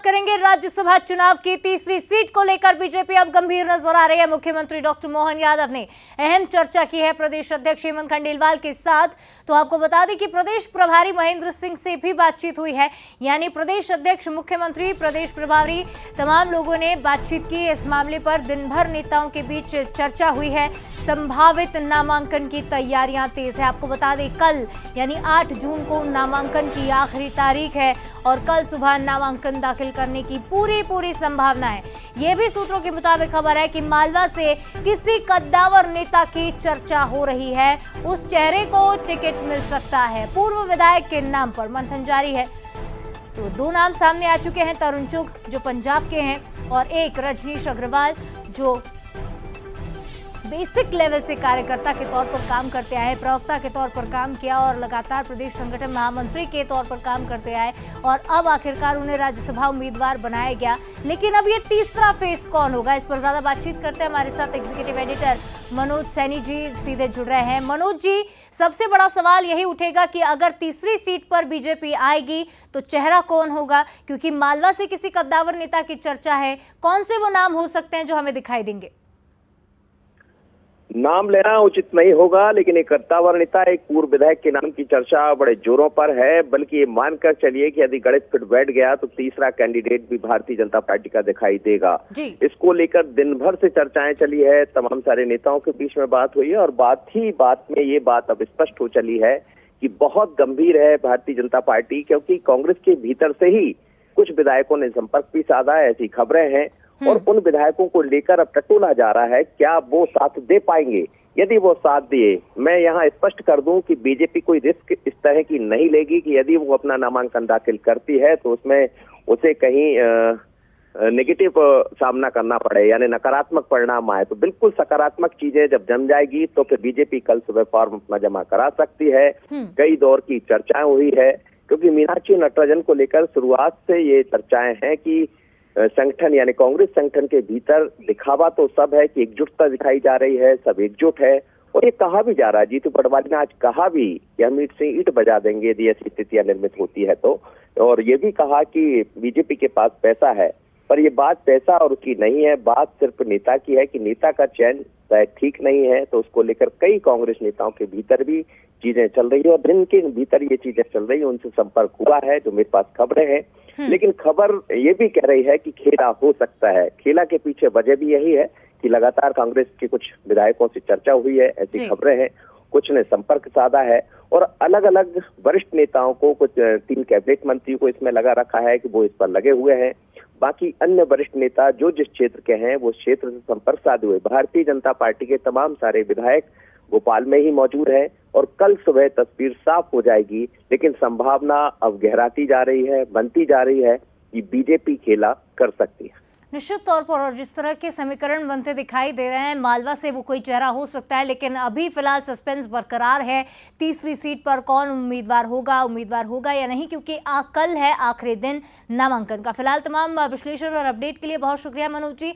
करेंगे राज्यसभा चुनाव की तीसरी सीट को लेकर बीजेपी अब गंभीर नजर आ रही है। मुख्यमंत्री डॉक्टर मोहन यादव ने अहम चर्चा की है प्रदेश अध्यक्ष हेमंत खंडेलवाल के साथ। तो आपको बता दें कि प्रदेश प्रभारी महेंद्र सिंह से भी बातचीत हुई है, यानी प्रदेश अध्यक्ष, मुख्यमंत्री, प्रदेश प्रभारी तमाम लोगों ने बातचीत की। इस मामले पर दिन भर नेताओं के बीच चर्चा हुई है। संभावित नामांकन की तैयारियां तेज है। आपको बता दें कल यानी 8 जून को नामांकन की आखिरी तारीख है और कल सुबह नामांकन दाखिल करने की पूरी संभावना है। ये भी सूत्रों के मुताबिक खबर है कि मालवा से किसी कद्दावर नेता की चर्चा हो रही है, उस चेहरे को टिकट मिल सकता है। पूर्व विधायक के नाम पर मंथन जारी है। तो 2 नाम सामने आ चुके हैं, तरुण चुग जो पंजाब के हैं और एक रजनीश अग्रवाल जो बेसिक लेवल से कार्यकर्ता के तौर पर काम करते आए, प्रवक्ता के तौर पर काम किया और लगातार प्रदेश संगठन महामंत्री के तौर पर काम करते आए और अब आखिरकार उन्हें राज्यसभा उम्मीदवार बनाया गया। लेकिन अब ये तीसरा फेस कौन होगा, इस पर ज्यादा बातचीत करते हैं। हमारे साथ एग्जीक्यूटिव एडिटर मनोज सैनी जी सीधे जुड़ रहे हैं। मनोज जी, सबसे बड़ा सवाल यही उठेगा कि अगर तीसरी सीट पर बीजेपी आएगी तो चेहरा कौन होगा, क्योंकि मालवा से किसी कद्दावर नेता की चर्चा है। कौन से वो नाम हो सकते हैं जो हमें दिखाई देंगे? नाम लेना उचित नहीं होगा, लेकिन एक कद्दावर नेता, एक पूर्व विधायक के नाम की चर्चा बड़े जोरों पर है। बल्कि ये मानकर चलिए कि यदि गणित फिट बैठ गया तो तीसरा कैंडिडेट भी भारतीय जनता पार्टी का दिखाई देगा। इसको लेकर दिन भर से चर्चाएं चली है, तमाम सारे नेताओं के बीच में बात हुई है और बात में ये बात अब स्पष्ट हो चली है कि बहुत गंभीर है भारतीय जनता पार्टी, क्योंकि कांग्रेस के भीतर से ही कुछ विधायकों ने संपर्क भी साधा, ऐसी खबरें हैं। और उन विधायकों को लेकर अब टटोला जा रहा है, क्या वो साथ दे पाएंगे। यदि वो साथ दिए, मैं यहाँ स्पष्ट कर दूं कि बीजेपी कोई रिस्क इस तरह की नहीं लेगी कि यदि वो अपना नामांकन दाखिल करती है तो उसमें उसे कहीं नेगेटिव सामना करना पड़े, यानी नकारात्मक परिणाम आए। तो बिल्कुल सकारात्मक चीजें जब जम जाएगी तो फिर बीजेपी कल सुबह फॉर्म अपना जमा करा सकती है। कई दौर की चर्चाएं हुई है, क्योंकि मीनाक्षी नटराजन को लेकर शुरुआत से ये चर्चाएं हैं कि संगठन यानी कांग्रेस संगठन के भीतर दिखावा तो सब है कि एकजुटता दिखाई जा रही है, सब एकजुट है। और ये कहा भी जा रहा है, जीतू पटवारी ने आज कहा भी कि हम ईंट से ईंट बजा देंगे यदि ऐसी स्थितियां निर्मित होती है तो। और ये भी कहा कि बीजेपी के पास पैसा है, पर ये बात पैसा और उसकी नहीं है, बात सिर्फ नेता की है कि नेता का चयन शायद ठीक नहीं है। तो उसको लेकर कई कांग्रेस नेताओं के भीतर भी चीजें चल रही है और दिन के भीतर ये चीजें चल रही है, उनसे संपर्क हुआ है, जो मेरे पास खबरें हैं। लेकिन खबर ये भी कह रही है कि खेला हो सकता है। खेला के पीछे वजह भी यही है कि लगातार कांग्रेस के कुछ विधायकों से चर्चा हुई है, ऐसी खबरें हैं। कुछ ने संपर्क साधा है और अलग अलग वरिष्ठ नेताओं को, कुछ 3 कैबिनेट मंत्री को इसमें लगा रखा है कि वो इस पर लगे हुए हैं। बाकी अन्य वरिष्ठ नेता जो जिस क्षेत्र के हैं वो क्षेत्र से संपर्क साधे हुए। भारतीय जनता पार्टी के तमाम सारे विधायक भोपाल में ही मौजूद है और कल सुबह तस्वीर साफ हो जाएगी। लेकिन संभावना अब गहराती जा रही है, बनती जा रही है कि बीजेपी खेला कर सकती है। निश्चित तौर पर, और जिस तरह के समीकरण बनते दिखाई दे रहे हैं, मालवा से वो कोई चेहरा हो सकता है, लेकिन अभी फिलहाल सस्पेंस बरकरार है। तीसरी सीट पर कौन उम्मीदवार होगा या नहीं, क्योंकि कल है आखिरी दिन नामांकन का। फिलहाल तमाम विश्लेषण और अपडेट के लिए बहुत शुक्रिया मनोज जी।